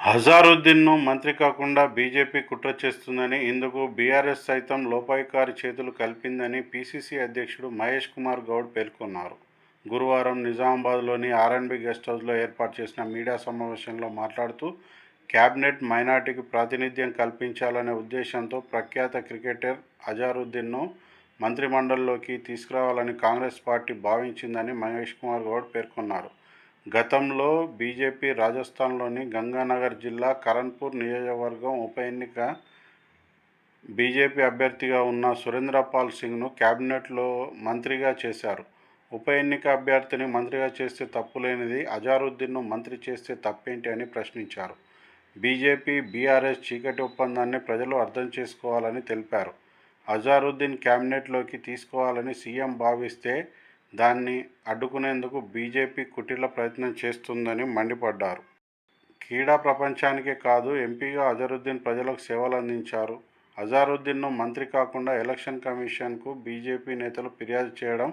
అజారుద్దీన్ను మంత్రి కాకుండా బీజేపీ కుట్ర చేస్తుందని, ఇందుకు బీఆర్ఎస్ సైతం లోపాయికారి చేతులు కలిపిందని పీసీసీ అధ్యక్షుడు మహేష్ కుమార్ గౌడ్ పేర్కొన్నారు. గురువారం నిజామాబాద్లోని ఆర్ఎన్బీ గెస్ట్ హౌస్లో ఏర్పాటు చేసిన మీడియా సమావేశంలో మాట్లాడుతూ, కేబినెట్ మైనార్టీకి ప్రాతినిధ్యం కల్పించాలనే ఉద్దేశంతో ప్రఖ్యాత క్రికెటర్ అజారుద్దీన్ను మంత్రిమండలిలోకి తీసుకురావాలని కాంగ్రెస్ పార్టీ భావించిందని మహేష్ కుమార్ గౌడ్ పేర్కొన్నారు. గతంలో బీజేపీ రాజస్థాన్లోని గంగానగర్ జిల్లా కరణ్పూర్ నియోజకవర్గం ఉప ఎన్నిక బీజేపీ అభ్యర్థిగా ఉన్న సురేంద్రపాల్ సింగ్ను కేబినెట్లో మంత్రిగా చేశారు. ఉప ఎన్నిక అభ్యర్థిని మంత్రిగా చేస్తే తప్పులేనిది, అజారుద్దీన్ను మంత్రి చేస్తే తప్పేంటి అని ప్రశ్నించారు. బీజేపీ బీఆర్ఎస్ చీకటి ఒప్పందాన్ని ప్రజలు అర్థం చేసుకోవాలని తెలిపారు. అజారుద్దీన్ కేబినెట్లోకి తీసుకోవాలని సీఎం భావిస్తే దాన్ని అడ్డుకునేందుకు బీజేపీ కుటిల ప్రయత్నం చేస్తుందని మండిపడ్డారు. క్రీడా ప్రపంచానికే కాదు, ఎంపీగా అజారుద్దీన్ ప్రజలకు సేవలు అందించారు. అజారుద్దీన్ను మంత్రి కాకుండా ఎలక్షన్ కమిషన్కు బీజేపీ నేతలు ఫిర్యాదు చేయడం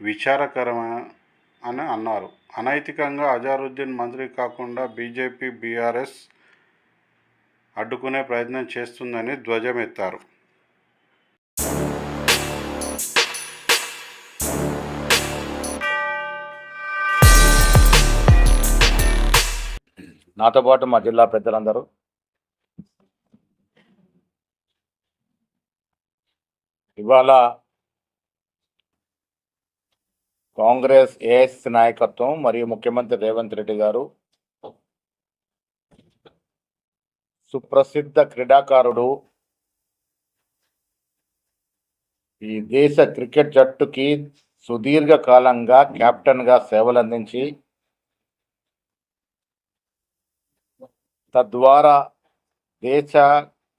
విచారకరమని అన్నారు. అనైతికంగా అజారుద్దీన్ మంత్రి కాకుండా బీజేపీ బీఆర్ఎస్ అడ్డుకునే ప్రయత్నం చేస్తుందని ధ్వజమెత్తారు. నాతో పాటు మా జిల్లా పెద్దలందరూ ఇవాళ కాంగ్రెస్ ఏఐసిసి నాయకత్వం మరియు ముఖ్యమంత్రి రేవంత్ రెడ్డి గారు సుప్రసిద్ధ క్రీడాకారుడు, ఈ దేశ క్రికెట్ జట్టుకి సుదీర్ఘకాలంగా కెప్టెన్గా సేవలందించి తద్వారా దేశ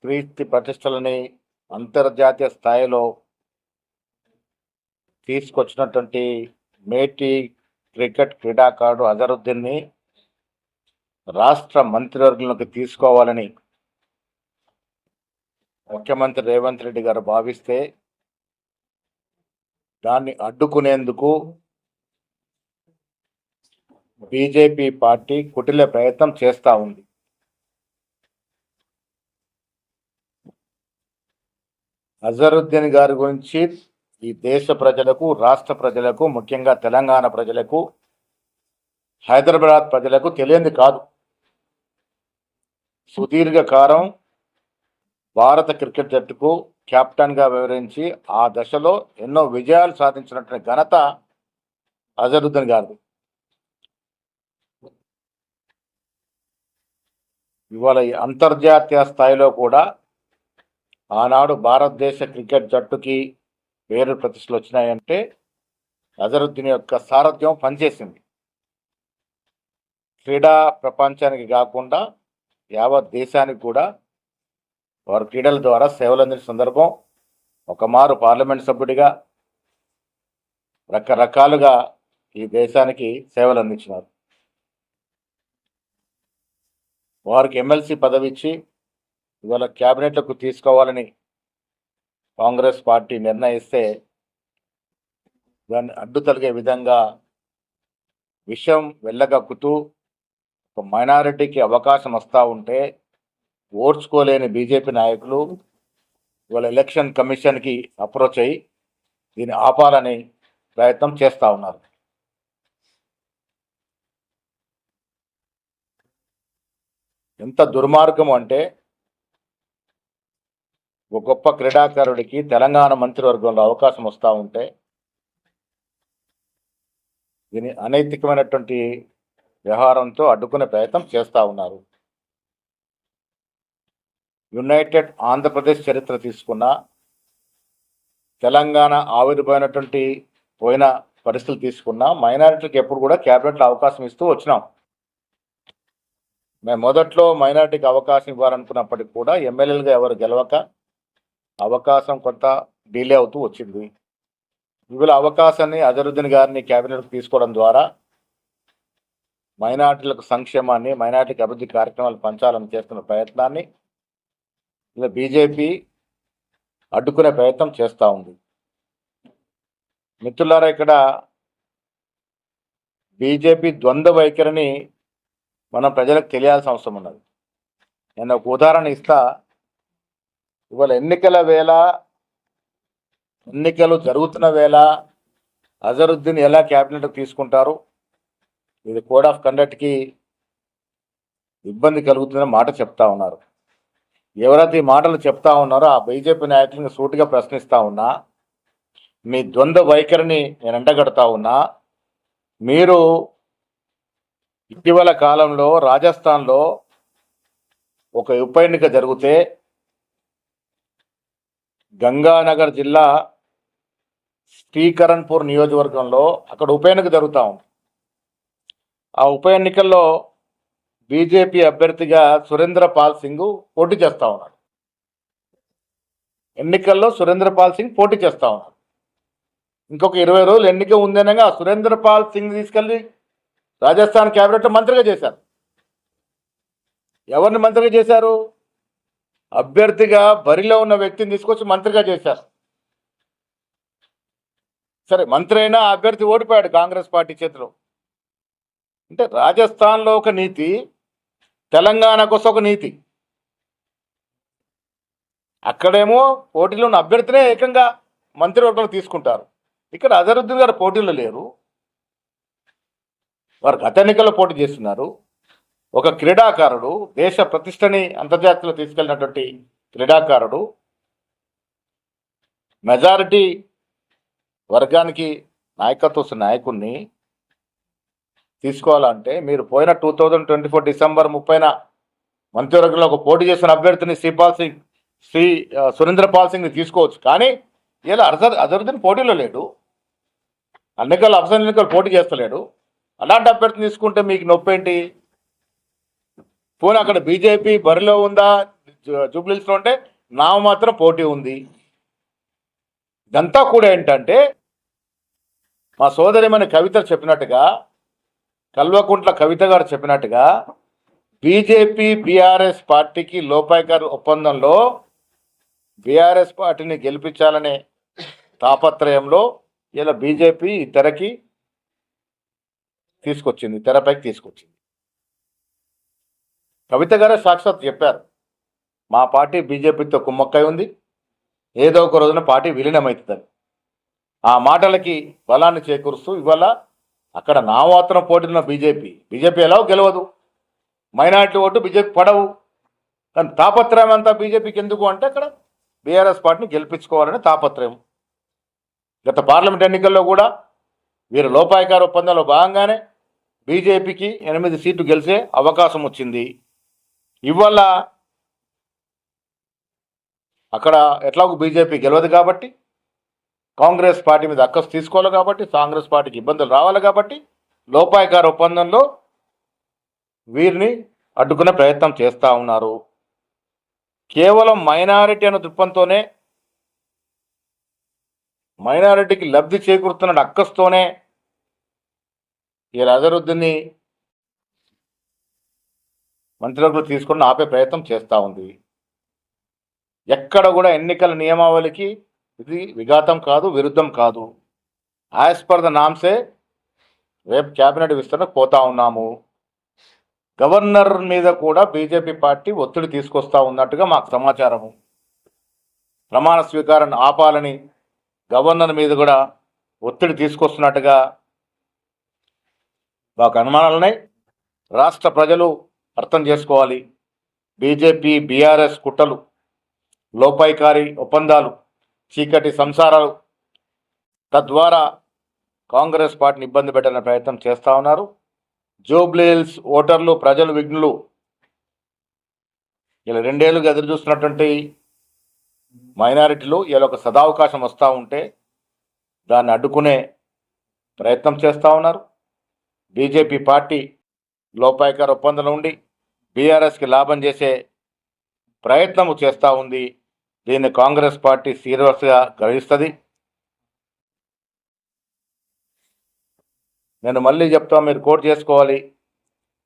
కీర్తి ప్రతిష్టలని అంతర్జాతీయ స్థాయిలో తీసుకొచ్చినటువంటి మేటి క్రికెట్ క్రీడాకారుడు అజరుద్దీన్ని రాష్ట్ర మంత్రివర్గంలోకి తీసుకోవాలని ముఖ్యమంత్రి రేవంత్ రెడ్డి గారు భావిస్తే దాన్ని అడ్డుకునేందుకు బీజేపీ పార్టీ కుటిల ప్రయత్నం చేస్తూ ఉంది. అజరుద్దీన్ గారి గురించి ఈ దేశ ప్రజలకు, రాష్ట్ర ప్రజలకు, ముఖ్యంగా తెలంగాణ ప్రజలకు, హైదరాబాద్ ప్రజలకు తెలియంది కాదు. సుదీర్ఘకాలం భారత క్రికెట్ జట్టుకు కెప్టెన్గా వివరించి ఆ దశలో ఎన్నో విజయాలు సాధించినటువంటి ఘనత అజరుద్దీన్ గారిది. ఇవాళ అంతర్జాతీయ స్థాయిలో కూడా ఆనాడు భారతదేశ క్రికెట్ జట్టుకి పేరు ప్రతిష్టలు వచ్చినాయంటే అజరుద్దీన్ యొక్క సారథ్యం పనిచేసింది. క్రీడా ప్రపంచానికి కాకుండా యావత్ దేశానికి కూడా వారు క్రీడల ద్వారా సేవలు అందించిన సందర్భం. ఒకమారు పార్లమెంట్ సభ్యుడిగా రకరకాలుగా ఈ దేశానికి సేవలు అందించినారు. వారికి ఎమ్మెల్సీ పదవి ఇచ్చి ఇవాళ క్యాబినెట్లకు తీసుకోవాలని కాంగ్రెస్ పార్టీ నిర్ణయిస్తే దాన్ని అడ్డు తొలగే విధంగా విషయం వెళ్ళగక్కుతూ ఒక మైనారిటీకి అవకాశం వస్తూ ఉంటే ఓర్చుకోలేని బీజేపీ నాయకులు ఇవాళ ఎలక్షన్ కమిషన్కి అప్రోచ్ అయ్యి దీన్ని ఆపాలని ప్రయత్నం చేస్తూ ఉన్నారు. ఎంత దుర్మార్గం అంటే ఒక గొప్ప క్రీడాకారుడికి తెలంగాణ మంత్రివర్గంలో అవకాశం వస్తూ ఉంటే దీని అనైతికమైనటువంటి వ్యవహారంతో అడ్డుకునే ప్రయత్నం చేస్తూ ఉన్నారు. యునైటెడ్ ఆంధ్రప్రదేశ్ చరిత్ర తీసుకున్న, తెలంగాణ ఆవిర్భైనటువంటి పోయిన పరిస్థితులు తీసుకున్న, మైనారిటీలకు ఎప్పుడు కూడా క్యాబినెట్లో అవకాశం ఇస్తూ వచ్చినాం. మేము మొదట్లో మైనారిటీకి అవకాశం ఇవ్వాలనుకున్నప్పటికీ కూడా ఎమ్మెల్యేలుగా ఎవరు గెలవక అవకాశం కొంత డిలే అవుతూ వచ్చింది. ఇవాళ అవకాశాన్ని అజరుద్దీన్ గారిని క్యాబినెట్కి తీసుకోవడం ద్వారా మైనారిటీలకు సంక్షేమాన్ని, మైనారిటీకి అభివృద్ధి కార్యక్రమాలు పంచాలని చేస్తున్న ప్రయత్నాన్ని ఇలా బీజేపీ అడ్డుకునే ప్రయత్నం చేస్తూ ఉంది. మిత్రులారా, ఇక్కడ బీజేపీ ద్వంద్వ వైఖరిని మనం ప్రజలకు తెలియాల్సిన అవసరం ఉన్నది. నేను ఒక ఉదాహరణ ఇస్తా. ఇవాళ ఎన్నికలు జరుగుతున్న వేళ అజరుద్దీన్ ఎలా క్యాబినెట్ తీసుకుంటారు, ఇది కోడ్ ఆఫ్ కండక్ట్కి ఇబ్బంది కలుగుతుందన్న మాట చెప్తా ఉన్నారు. ఎవరైతే ఈ మాటలు చెప్తా ఉన్నారో ఆ బీజేపీ నాయకులను సూటిగా ప్రశ్నిస్తా ఉన్నా, మీ ద్వంద్వ వైఖరిని నేను ఎండగడతా ఉన్నా. మీరు ఇటీవల కాలంలో రాజస్థాన్లో ఒక ఉప ఎన్నిక జరిగితే గంగానగర్ జిల్లా శ్రీకరణ్పూర్ నియోజకవర్గంలో అక్కడ ఉప ఎన్నిక జరుగుతూ ఉంది. ఆ ఉప ఎన్నికల్లో బీజేపీ అభ్యర్థిగా సురేంద్ర పాల్ సింగ్ పోటీ చేస్తూ ఉన్నాడు. ఎన్నికల్లో సురేంద్ర పాల్ సింగ్ పోటీ చేస్తూ ఉన్నాడు. ఇంకొక 20 రోజులు ఎన్నిక ఉందనగా సురేంద్ర పాల్ సింగ్ తీసుకెళ్లి రాజస్థాన్ క్యాబినెట్లో మంత్రిగా చేశారు. ఎవరిని మంత్రిగా చేశారు? అభ్యర్థిగా బరిలో ఉన్న వ్యక్తిని తీసుకొచ్చి మంత్రిగా చేశారు. సరే, మంత్రి అయినా అభ్యర్థి ఓడిపోయాడు కాంగ్రెస్ పార్టీ చేతిలో. అంటే రాజస్థాన్లో ఒక నీతి, తెలంగాణ కోసం ఒక నీతి. అక్కడేమో పోటీలో ఉన్న అభ్యర్థినే ఏకంగా మంత్రివర్గంలో తీసుకుంటారు. ఇక్కడ అజరుద్దీన్ గారు పోటీలో లేరు, వారు గత ఎన్నికల్లో పోటీ చేస్తున్నారు. ఒక క్రీడాకారుడు, దేశ ప్రతిష్టని అంతర్జాతీయంలో తీసుకెళ్ళినటువంటి క్రీడాకారుడు, మెజారిటీ వర్గానికి నాయకత్వ నాయకుడిని తీసుకోవాలంటే మీరు పోయిన 2024 డిసెంబర్ 30న మంత్రివర్గంలో ఒక పోటీ చేసిన అభ్యర్థిని సురేంద్ర పాల్ సింగ్ని తీసుకోవచ్చు. కానీ ఇలా అజరుద్దీన్ పోటీలో లేడు, ఎన్నికలు పోటీ చేస్తలేడు. అలాంటి అభ్యర్థిని తీసుకుంటే మీకు నొప్పేంటి? పోనీ అక్కడ బీజేపీ బరిలో ఉందా జూబ్లీహిల్స్లో అంటే మాత్రం పోటీ ఉంది. ఇదంతా కూడా ఏంటంటే మా సోదరిమణి కవిత చెప్పినట్టుగా, కల్వకుంట్ల కవిత గారు చెప్పినట్టుగా, బీజేపీ బీఆర్ఎస్ పార్టీకి లోపాయికారు ఒప్పందంలో బీఆర్ఎస్ పార్టీని గెలిపించాలనే తాపత్రయంలో ఇలా బీజేపీ తెరపైకి తీసుకొచ్చింది. కవిత గారే సాక్షాత్ చెప్పారు, మా పార్టీ బీజేపీతో కుమ్మక్కై ఉంది, ఏదో ఒక రోజున పార్టీ విలీనమవుతుందని. ఆ మాటలకి బలాన్ని చేకూరుస్తూ ఇవాళ అక్కడ నామాత్రం పోటీన్న బీజేపీ ఎలాగో గెలవదు, మైనార్టీ ఓటు బీజేపీ పడవు. కానీ తాపత్రయం అంతా బీజేపీకి ఎందుకు అంటే అక్కడ బీఆర్ఎస్ పార్టీని గెలిపించుకోవాలనే తాపత్రయం. గత పార్లమెంట్ ఎన్నికల్లో కూడా వీరు లోపాయికార ఒప్పందంలో భాగంగానే బీజేపీకి 8 సీట్లు గెలిచే అవకాశం వచ్చింది. ఇవాళ అక్కడ ఎట్లాగూ బీజేపీ గెలవదు కాబట్టి, కాంగ్రెస్ పార్టీ మీద అక్కసు తీసుకోవాలి కాబట్టి, కాంగ్రెస్ పార్టీకి ఇబ్బందులు రావాలి కాబట్టి లోపాయికార ఒప్పందంలో వీరిని అడ్డుకునే ప్రయత్నం చేస్తూ ఉన్నారు. కేవలం మైనారిటీ అనే దృక్పథంతోనే, మైనారిటీకి లబ్ధి చేకూరుతున్న అక్కస్తోనే ఈ అజరుద్దీన్ని మంత్రివర్గంలో తీసుకుని ఆపే ప్రయత్నం చేస్తూ ఉంది. ఎక్కడ కూడా ఎన్నికల నియమావళికి ఇది విఘాతం కాదు, విరుద్ధం కాదు. యాజ్ పర్ ద నామ్సే రేపు క్యాబినెట్ విస్తరణకు పోతా ఉన్నాము. గవర్నర్ మీద కూడా బీజేపీ పార్టీ ఒత్తిడి తీసుకొస్తా ఉన్నట్టుగా మాకు సమాచారము. ప్రమాణ స్వీకారాన్ని ఆపాలని గవర్నర్ మీద కూడా ఒత్తిడి తీసుకొస్తున్నట్టుగా మాకు అనుమానాలున్నాయి. రాష్ట్ర ప్రజలు అర్థం చేసుకోవాలి, బీజేపీ బీఆర్ఎస్ కుట్రలు, లోపాయికారి ఒప్పందాలు, చీకటి సంసారాలు, తద్వారా కాంగ్రెస్ పార్టీని ఇబ్బంది పెట్టాలనే ప్రయత్నం చేస్తూ ఉన్నారు. జూబ్లీహిల్స్ ఓటర్లు, ప్రజలు, విఘ్నులు ఇలా 2 ఏళ్ళుగా ఎదురు చూస్తున్నటువంటి మైనారిటీలు ఇలా ఒక సదావకాశం వస్తూ ఉంటే దాన్ని అడ్డుకునే ప్రయత్నం చేస్తూ ఉన్నారు. బీజేపీ పార్టీ లోపాయికార ఒప్పందం నుండి బీఆర్ఎస్కి లాభం చేసే ప్రయత్నము చేస్తూ ఉంది. దీన్ని కాంగ్రెస్ పార్టీ సీరియస్గా గ్రహిస్తుంది. నేను మళ్ళీ చెప్తా, మీరు కోట్ చేసుకోవాలి.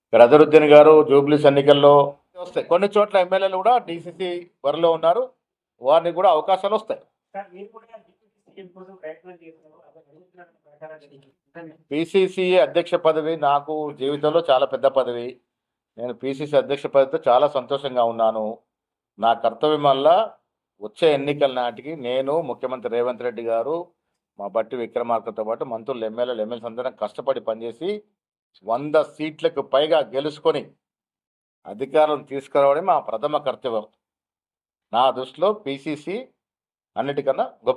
ఇక్కడ అజరుద్దీన్ గారు జూబ్లీస్ ఎన్నికల్లో వస్తాయి, కొన్ని చోట్ల ఎమ్మెల్యేలు కూడా డీసీసీ బరిలో ఉన్నారు, వారిని కూడా అవకాశాలు వస్తాయి. పిసిసి అధ్యక్ష పదవి నాకు జీవితంలో చాలా పెద్ద పదవి. నేను పిసిసి అధ్యక్ష పదవితో చాలా సంతోషంగా ఉన్నాను. నా కర్తవ్యం వల్ల వచ్చే ఎన్నికల నాటికి నేను, ముఖ్యమంత్రి రేవంత్ రెడ్డి గారు, మా బట్టి విక్రమార్కతో పాటు మంత్రులు, ఎమ్మెల్యేలు అందరం కష్టపడి పనిచేసి 100 సీట్లకు పైగా గెలుచుకొని అధికారం తీసుకురావడం మా ప్రథమ కర్తవ్యం. నా దృష్టిలో పిసిసి అన్నిటికన్నా గొప్ప